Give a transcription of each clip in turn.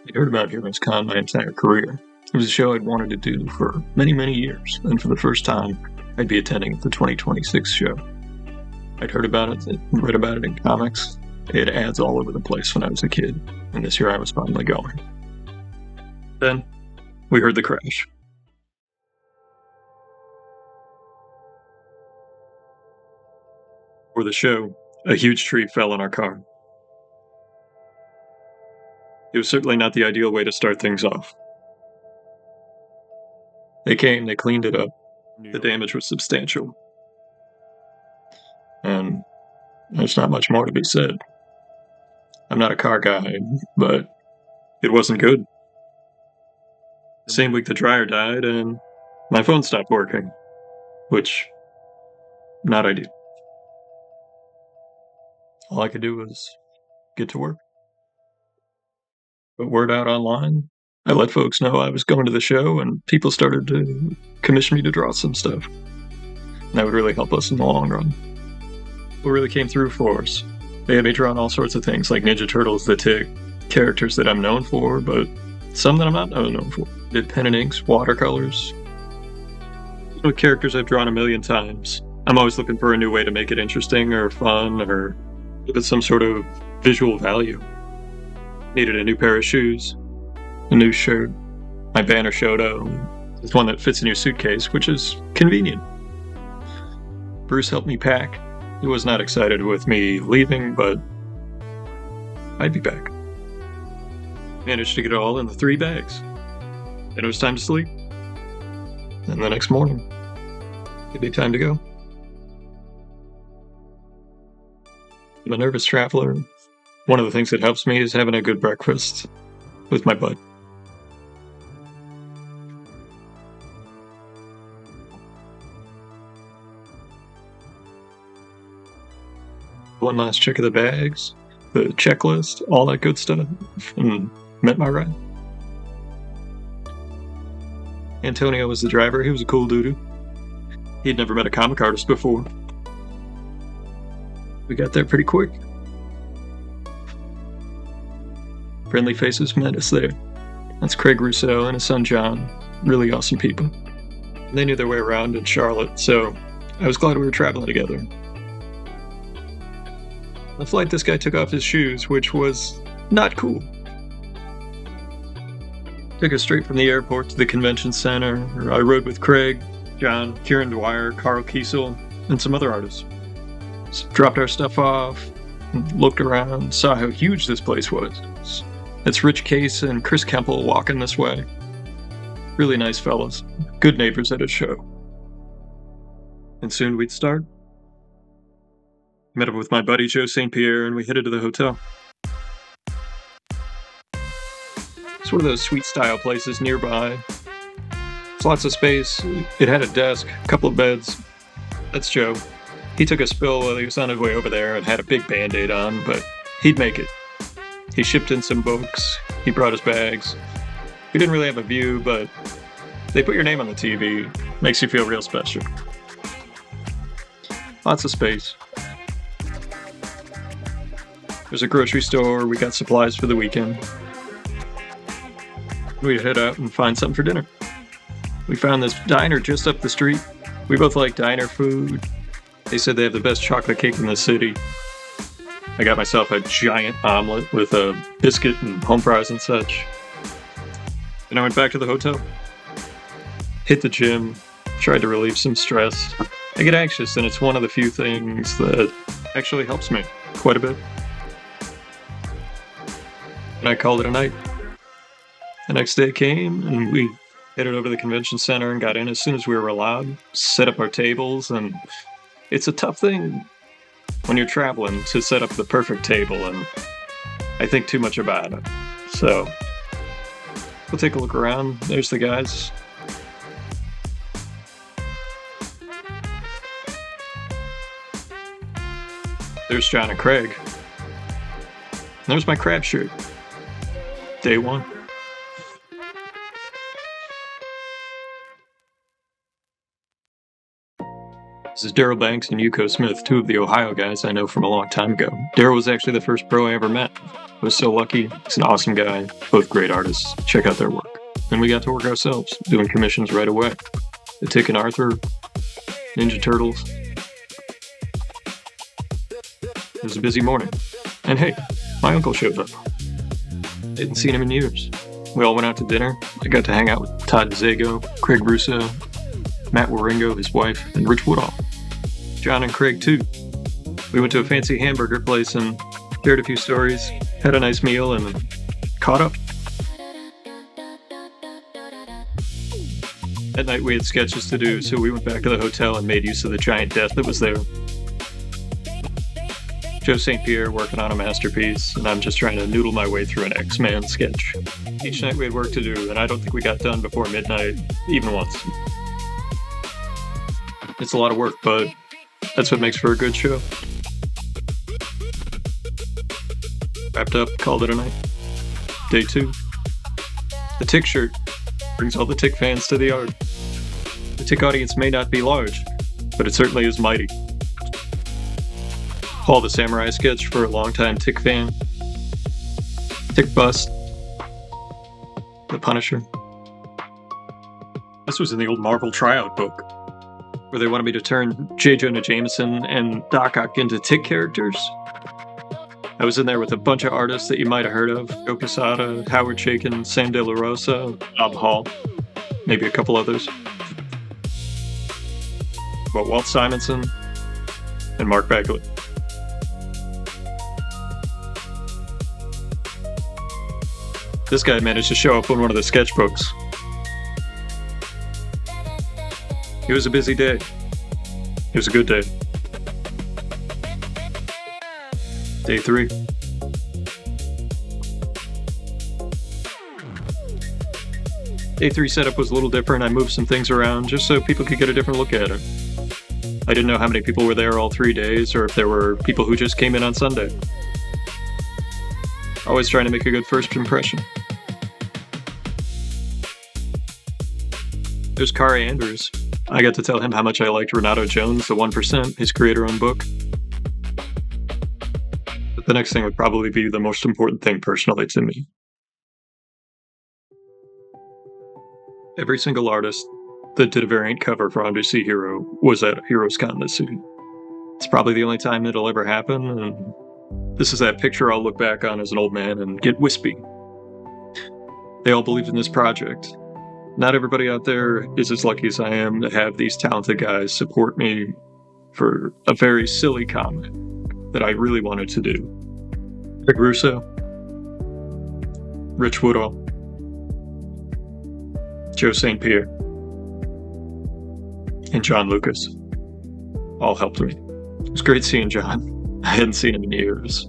I'd heard about Heroes Con my entire career. It was a show I'd wanted to do for many, many years, and for the first time, I'd be attending the 2026 show. I'd heard about it, read about it in comics. They had ads all over the place when I was a kid, and this year I was finally going. Then, we heard the crash. For the show, a huge tree fell on our car. It was certainly not the ideal way to start things off. They came, they cleaned it up. The damage was substantial. And there's not much more to be said. I'm not a car guy, but it wasn't good. Same week the dryer died and my phone stopped working, which, not ideal. All I could do was get to work. Put word out online. I let folks know I was going to the show, and people started to commission me to draw some stuff. And that would really help us in the long run. What really came through for us? They had me drawing all sorts of things, like Ninja Turtles, The Tick, characters that I'm known for, but some that I'm not known for. Did pen and inks, watercolors. Characters I've drawn a million times. I'm always looking for a new way to make it interesting or fun or give it some sort of visual value. Needed a new pair of shoes, a new shirt. My banner showed up. It's one that fits in your suitcase, which is convenient. Bruce helped me pack. He was not excited with me leaving, but I'd be back. Managed to get it all in the 3 bags. Then it was time to sleep. And the next morning, it'd be time to go. I'm a nervous traveler. One of the things that helps me is having a good breakfast with my bud. One last check of the bags, the checklist, all that good stuff, and met my ride. Antonio was the driver. He was a cool dude. He'd never met a comic artist before. We got there pretty quick. Friendly faces met us there. That's Craig Rousseau and his son John. Really awesome people. They knew their way around in Charlotte, so I was glad we were traveling together. On the flight, this guy took off his shoes, which was not cool. Took us straight from the airport to the convention center. I rode with Craig, John, Kieran Dwyer, Carl Kiesel, and some other artists. Just dropped our stuff off, looked around, saw how huge this place was. It's Rich Case and Chris Kemple walking this way. Really nice fellas. Good neighbors at a show. And soon we'd start. Met up with my buddy Joe St. Pierre and we headed to the hotel. It's one of those suite style places nearby. It's lots of space. It had a desk, a couple of beds. That's Joe. He took a spill while he was on his way over there and had a big band-aid on, but he'd make it. He shipped in some books. He brought his bags. We didn't really have a view, but they put your name on the TV. Makes you feel real special. Lots of space. There's a grocery store. We got supplies for the weekend. We'd head out and find something for dinner. We found this diner just up the street. We both like diner food. They said they have the best chocolate cake in the city. I got myself a giant omelet with a biscuit and home fries and such. Then I went back to the hotel. Hit the gym. Tried to relieve some stress. I get anxious, and it's one of the few things that actually helps me quite a bit. And I called it a night. The next day came, and we headed over to the convention center and got in as soon as we were allowed. Set up our tables, and it's a tough thing when you're traveling to set up the perfect table, and I think too much about it. So, we'll take a look around. There's the guys. There's John and Craig. There's my crab shirt. Day one. This is Daryl Banks and Yuko Smith, two of the Ohio guys I know from a long time ago. Daryl was actually the first pro I ever met. I was so lucky. He's an awesome guy, both great artists. Check out their work. And we got to work ourselves, doing commissions right away. The Tick and Arthur, Ninja Turtles. It was a busy morning. And hey, my uncle showed up. Hadn't seen him in years. We all went out to dinner. I got to hang out with Todd Zago, Craig Russo, Matt Waringo, his wife, and Rich Woodall. John and Craig, too. We went to a fancy hamburger place and shared a few stories, had a nice meal, and caught up. At night we had sketches to do, so we went back to the hotel and made use of the giant desk that was there. Joe St. Pierre working on a masterpiece, and I'm just trying to noodle my way through an X-Man sketch. Each night we had work to do, and I don't think we got done before midnight, even once. It's a lot of work, but that's what makes for a good show. Wrapped up, called it a night. Day 2. The Tick shirt brings all the Tick fans to the art. The Tick audience may not be large, but it certainly is mighty. Paul the Samurai sketch for a longtime Tick fan. Tick Bust. The Punisher. This was in the old Marvel tryout book, where they wanted me to turn J. Jonah Jameson and Doc Ock into Tick characters. I was in there with a bunch of artists that you might have heard of. Joe Quesada, Howard Chaykin, Sam De La Rosa, Bob Hall, maybe a couple others. But Walt Simonson and Mark Bagley. This guy managed to show up on one of the sketchbooks. It was a busy day. It was a good day. Day 3. Day 3 setup was a little different. I moved some things around just so people could get a different look at it. I didn't know how many people were there all 3 days, or if there were people who just came in on Sunday. Always trying to make a good first impression. There's Kari Andrews. I got to tell him how much I liked Renato Jones, the 1%, his creator-owned book. But the next thing would probably be the most important thing personally to me. Every single artist that did a variant cover for Undersea Hero was at Heroes Con this year. It's probably the only time it'll ever happen, and this is that picture I'll look back on as an old man and get wispy. They all believed in this project. Not everybody out there is as lucky as I am to have these talented guys support me for a very silly comic that I really wanted to do. Craig Russo, Rich Woodall, Joe St. Pierre, and John Lucas all helped me. It was great seeing John. I hadn't seen him in years.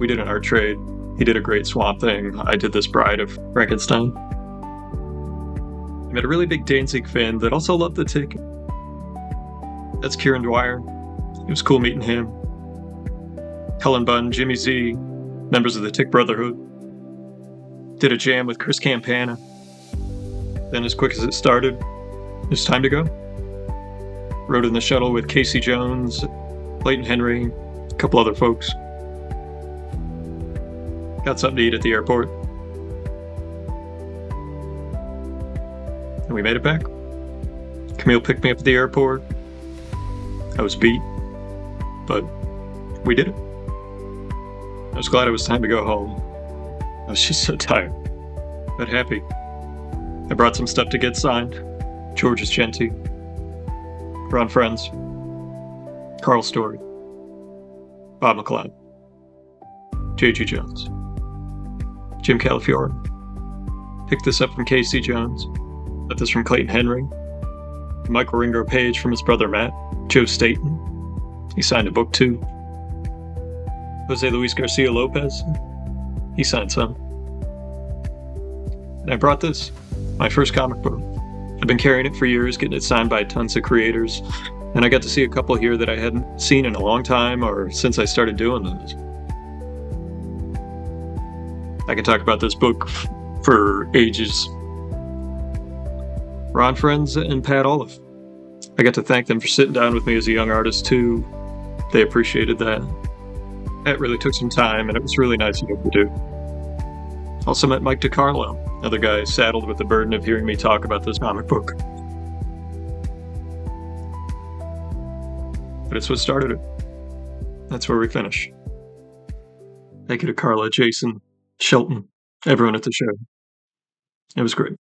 We did an art trade. He did a great Swamp Thing. I did this Bride of Frankenstein. I met a really big Danzig fan that also loved the Tick. That's Kieran Dwyer. It was cool meeting him. Cullen Bunn, Jimmy Z, members of the Tick Brotherhood. Did a jam with Chris Campana. Then as quick as it started, it was time to go. Rode in the shuttle with Casey Jones, Clayton Henry, a couple other folks. Got something to eat at the airport. And we made it back. Camille picked me up at the airport. I was beat, but we did it. I was glad it was time to go home. I was just so tired, but happy. I brought some stuff to get signed. George's Genti, Ron Friends, Carl Story, Bob McLeod, J.G. Jones, Jim Calafiore. Picked this up from Casey Jones. Got this from Clayton Henry. Michael Ringo Page from his brother Matt. Joe Staten. He signed a book too. Jose Luis Garcia Lopez. He signed some. And I brought this, my first comic book. I've been carrying it for years, getting it signed by tons of creators. And I got to see a couple here that I hadn't seen in a long time or since I started doing this. I can talk about this book for ages. Ron Friends and Pat Olive. I got to thank them for sitting down with me as a young artist too. They appreciated that. It really took some time, and it was really nice of them to do. Also met Mike Karla, another guy saddled with the burden of hearing me talk about this comic book. But it's what started it. That's where we finish. Thank you to Karla, Jason, Shelton, everyone at the show. It was great.